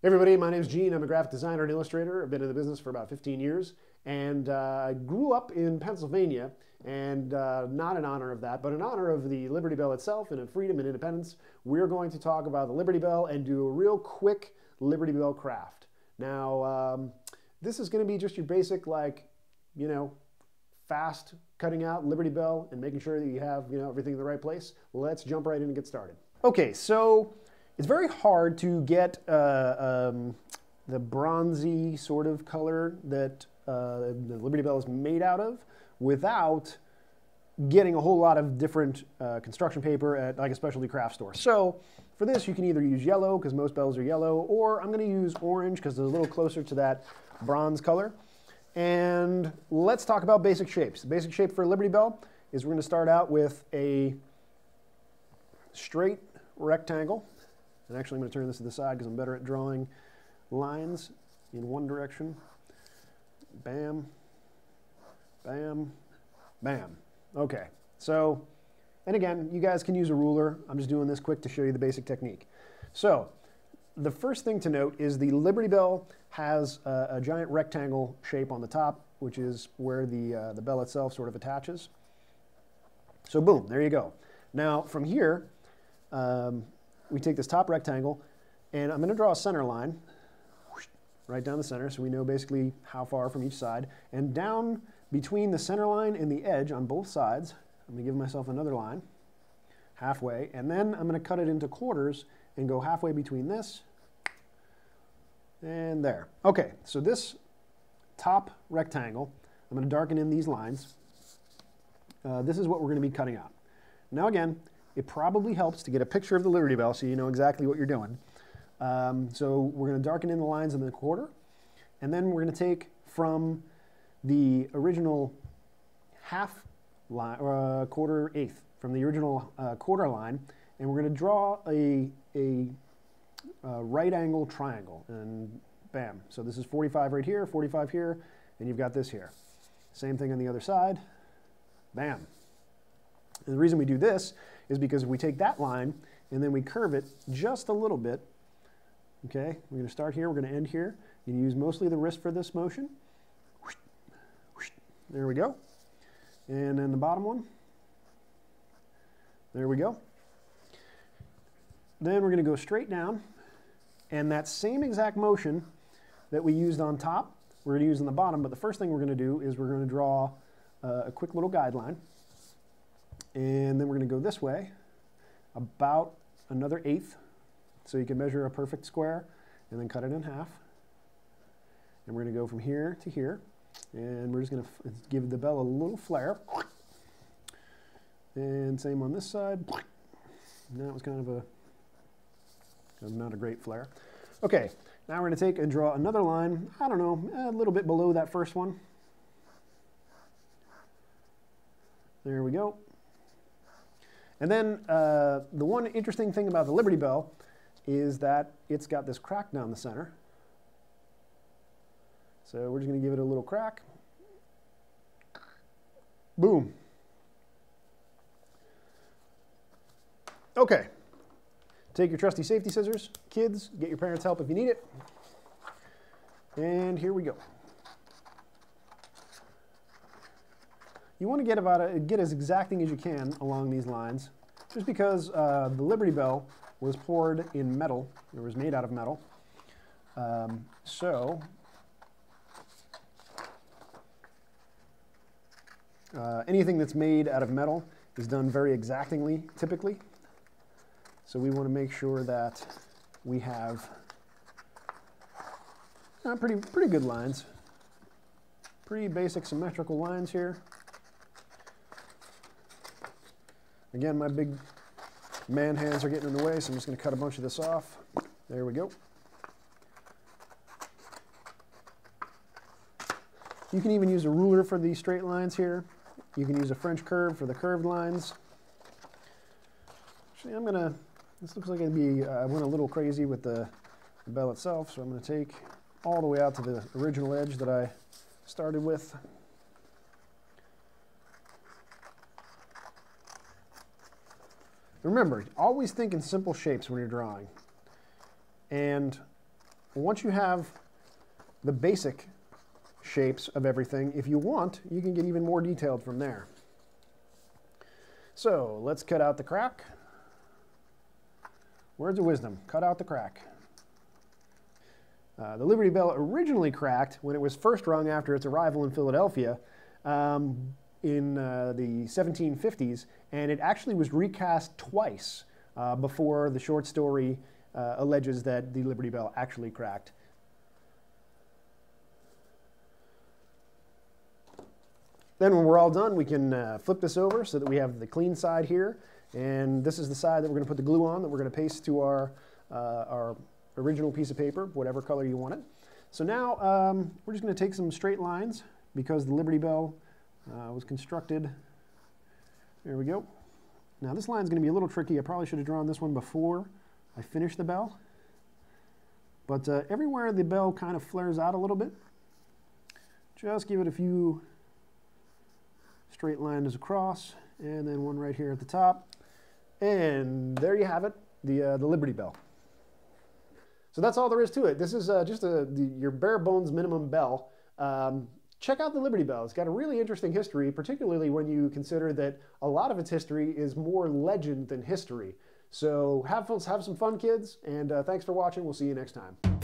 Everybody, my name is Gene. I'm a graphic designer and illustrator. I've been in the business for about 15 years, and I grew up in Pennsylvania, and not in honor of that, but in honor of the Liberty Bell itself and of freedom and independence, we're going to talk about the Liberty Bell and do a real quick Liberty Bell craft. Now, this is going to be just your basic, fast cutting out Liberty Bell and making sure that you have, everything in the right place. Let's jump right in and get started. Okay, so it's very hard to get the bronzy sort of color that the Liberty Bell is made out of without getting a whole lot of different construction paper at like a specialty craft store. So for this, you can either use yellow, because most bells are yellow, or I'm going to use orange because it's a little closer to that bronze color. And let's talk about basic shapes. The basic shape for a Liberty Bell is we're going to start out with a straight rectangle. And actually, I'm going to turn this to the side because I'm better at drawing lines in one direction. Bam, bam, bam. Okay, so, and again, you guys can use a ruler. I'm just doing this quick to show you the basic technique. So, the first thing to note is the Liberty Bell has a giant rectangle shape on the top, which is where the bell itself sort of attaches. So boom, there you go. Now, from here, we take this top rectangle, and I'm going to draw a center line right down the center so we know basically how far from each side. And down between the center line and the edge on both sides, I'm going to give myself another line halfway, and then I'm going to cut it into quarters and go halfway between this and there. Okay, so this top rectangle, I'm going to darken in these lines. This is what we're going to be cutting out. Now again, it probably helps to get a picture of the Liberty Bell so you know exactly what you're doing. So we're going to darken in the lines in the quarter, and then we're going to take from the original half line, or quarter eighth, from the original quarter line, and we're going to draw a right angle triangle, and bam. So this is 45 right here, 45 here, and you've got this here. Same thing on the other side, bam. And the reason we do this is because if we take that line and then we curve it just a little bit, okay, we're going to start here, we're going to end here. You use mostly the wrist for this motion. There we go. And then the bottom one. There we go. Then we're going to go straight down, and that same exact motion that we used on top, we're going to use on the bottom, but the first thing we're going to do is we're going to draw a quick little guideline. And then we're going to go this way, about another eighth, so you can measure a perfect square, and then cut it in half. And we're going to go from here to here, and we're just going to give the bell a little flare. And same on this side. That was kind of not a great flare. Okay, now we're going to take and draw another line, I don't know, a little bit below that first one. There we go. And then the one interesting thing about the Liberty Bell is that it's got this crack down the center. So we're just going to give it a little crack. Boom. Okay. Take your trusty safety scissors. Kids, get your parents' help if you need it. And here we go. You want to get as exacting as you can along these lines, just because the Liberty Bell was poured in metal. It was made out of metal. Anything that's made out of metal is done very exactingly, typically. So we want to make sure that we have pretty good lines. Pretty basic symmetrical lines here. Again, my big man hands are getting in the way, so I'm just going to cut a bunch of this off. There we go. You can even use a ruler for these straight lines here. You can use a French curve for the curved lines. Actually, this looks like I went a little crazy with the bell itself, so I'm going to take all the way out to the original edge that I started with. Remember, always think in simple shapes when you're drawing. And once you have the basic shapes of everything, if you want, you can get even more detailed from there. So let's cut out the crack. Words of wisdom, cut out the crack. The Liberty Bell originally cracked when it was first rung after its arrival in Philadelphia in the 1750s, and it actually was recast twice before the short story alleges that the Liberty Bell actually cracked. Then when we're all done, we can flip this over so that we have the clean side here, and this is the side that we're going to put the glue on that we're going to paste to our original piece of paper, whatever color you want it. So now we're just going to take some straight lines because the Liberty Bell was constructed. There we go. Now this line is going to be a little tricky. I probably should have drawn this one before I finish the bell. But everywhere the bell kind of flares out a little bit, just give it a few straight lines across, and then one right here at the top. And there you have it, the Liberty Bell. So that's all there is to it. This is just your bare bones minimum bell. Check out the Liberty Bell. It's got a really interesting history, particularly when you consider that a lot of its history is more legend than history. So have some fun, kids, and thanks for watching. We'll see you next time.